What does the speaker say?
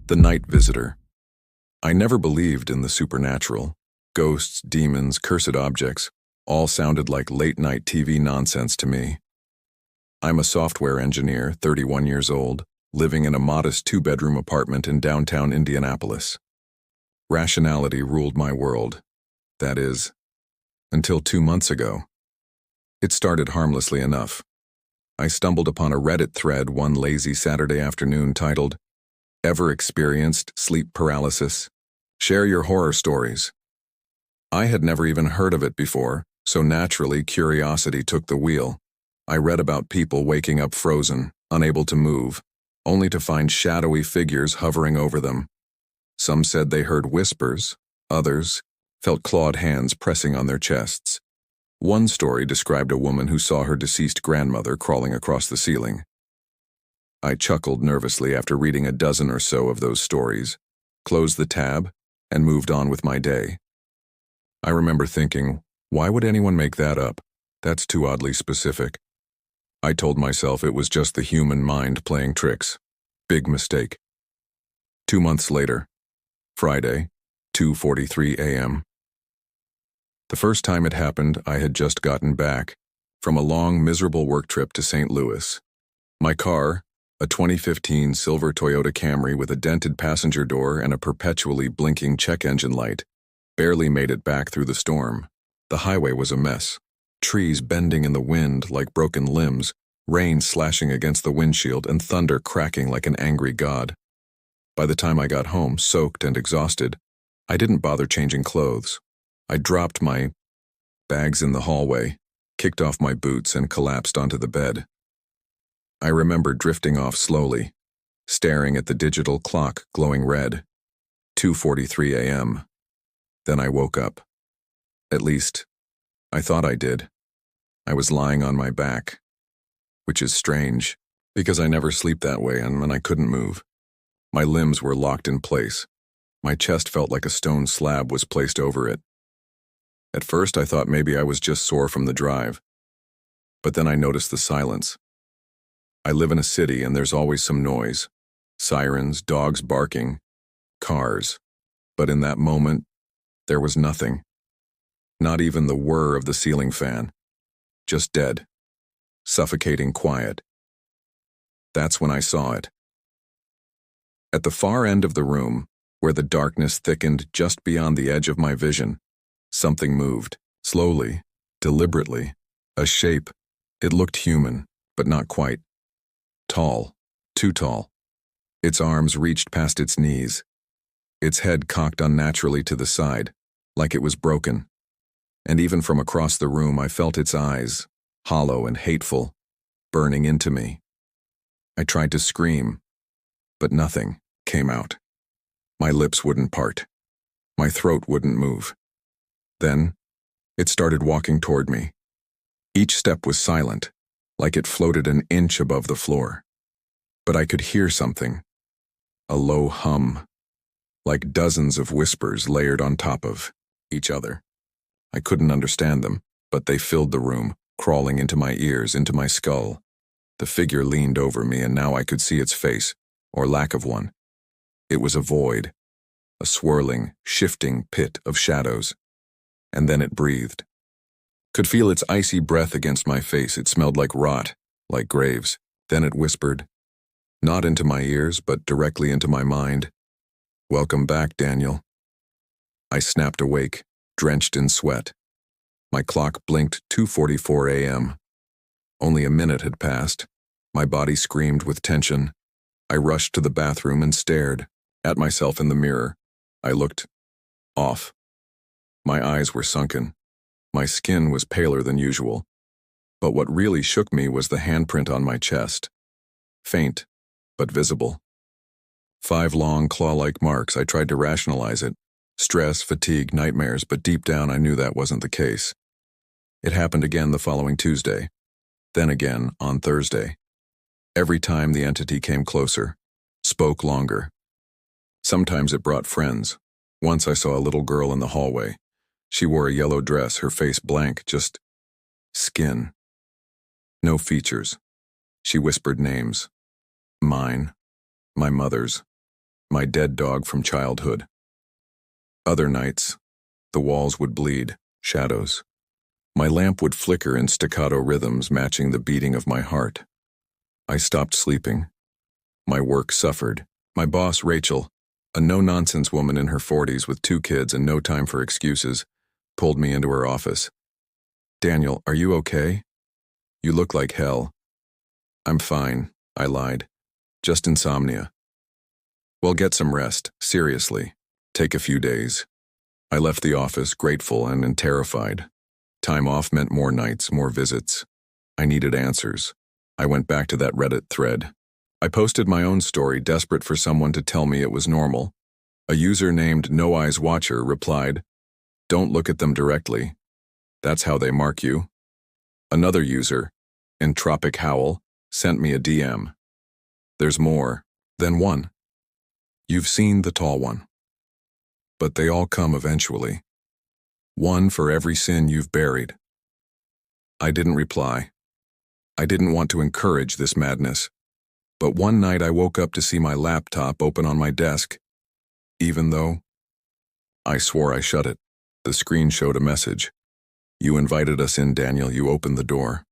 The night visitor. I never believed in the supernatural. Ghosts, demons, cursed objects, all sounded like late-night TV nonsense to me. I'm a software engineer, 31 years old, living in a modest two-bedroom apartment in downtown Indianapolis. Rationality ruled my world. That is, until 2 months ago. It started harmlessly enough. I stumbled upon a Reddit thread one lazy Saturday afternoon titled, "Ever experienced sleep paralysis? Share your horror stories." I had never even heard of it before, so naturally curiosity took the wheel. I read about people waking up frozen, unable to move, only to find shadowy figures hovering over them. Some said they heard whispers, others felt clawed hands pressing on their chests. One story described a woman who saw her deceased grandmother crawling across the ceiling. I chuckled nervously after reading a dozen or so of those stories, closed the tab, and moved on with my day. I remember thinking, why would anyone make that up? That's too oddly specific. I told myself it was just the human mind playing tricks. Big mistake. 2 months later, Friday, 2:43 a.m. The first time it happened, I had just gotten back from a long, miserable work trip to St. Louis. My car, a 2015 silver Toyota Camry with a dented passenger door and a perpetually blinking check engine light, barely made it back through the storm. The highway was a mess. Trees bending in the wind like broken limbs, rain slashing against the windshield, and thunder cracking like an angry god. By the time I got home, soaked and exhausted, I didn't bother changing clothes. I dropped my bags in the hallway, kicked off my boots, and collapsed onto the bed. I remember drifting off slowly, staring at the digital clock glowing red. 2:43 a.m. Then I woke up. At least, I thought I did. I was lying on my back, which is strange, because I never sleep that way and I couldn't move. My limbs were locked in place. My chest felt like a stone slab was placed over it. At first I thought maybe I was just sore from the drive. But then I noticed the silence. I live in a city and there's always some noise. Sirens, dogs barking, cars. But in that moment, there was nothing. Not even the whir of the ceiling fan. Just dead. Suffocating quiet. That's when I saw it. At the far end of the room, where the darkness thickened just beyond the edge of my vision, something moved, slowly, deliberately. A shape. It looked human, but not quite. Tall, too tall. Its arms reached past its knees. Its head cocked unnaturally to the side, like it was broken. And even from across the room I felt its eyes, hollow and hateful, burning into me. I tried to scream, but nothing came out. My lips wouldn't part. My throat wouldn't move. Then, it started walking toward me. Each step was silent, like it floated an inch above the floor. But I could hear something. A low hum, like dozens of whispers layered on top of each other. I couldn't understand them, but they filled the room, crawling into my ears, into my skull. The figure leaned over me, and now I could see its face, or lack of one. It was a void, a swirling, shifting pit of shadows. And then it breathed. Could feel its icy breath against my face. It smelled like rot, like graves. Then it whispered, not into my ears, but directly into my mind, "Welcome back, Daniel." I snapped awake, drenched in sweat. My clock blinked 2:44 a.m. Only a minute had passed. My body screamed with tension. I rushed to the bathroom and stared at myself in the mirror. I looked off. My eyes were sunken. My skin was paler than usual. But what really shook me was the handprint on my chest. Faint, but visible. 5 long, claw-like marks. I tried to rationalize it. Stress, fatigue, nightmares, but deep down I knew that wasn't the case. It happened again the following Tuesday. Then again on Thursday. Every time the entity came closer, spoke longer. Sometimes it brought friends. Once I saw a little girl in the hallway. She wore a yellow dress, her face blank, just skin. No features. She whispered names. Mine. My mother's. my dead dog from childhood. Other nights, the walls would bleed, shadows. My lamp would flicker in staccato rhythms matching the beating of my heart. I stopped sleeping. My work suffered. My boss, Rachel, a no-nonsense woman in her 40s with 2 kids and no time for excuses, pulled me into her office. "Daniel, are you okay? You look like hell." "I'm fine," I lied. "Just insomnia." "Well, get some rest, seriously. Take a few days." I left the office grateful and terrified. Time off meant more nights, more visits. I needed answers. I went back to that Reddit thread. I posted my own story, desperate for someone to tell me it was normal. A user named No Eyes Watcher replied, "Don't look at them directly. That's how they mark you." Another user, Entropic Howl, sent me a DM. "There's more than one. You've seen the tall one. But they all come eventually. One for every sin you've buried." I didn't reply. I didn't want to encourage this madness. But one night I woke up to see my laptop open on my desk, even though I swore I shut it. The screen showed a message. "You invited us in, Daniel. You opened the door."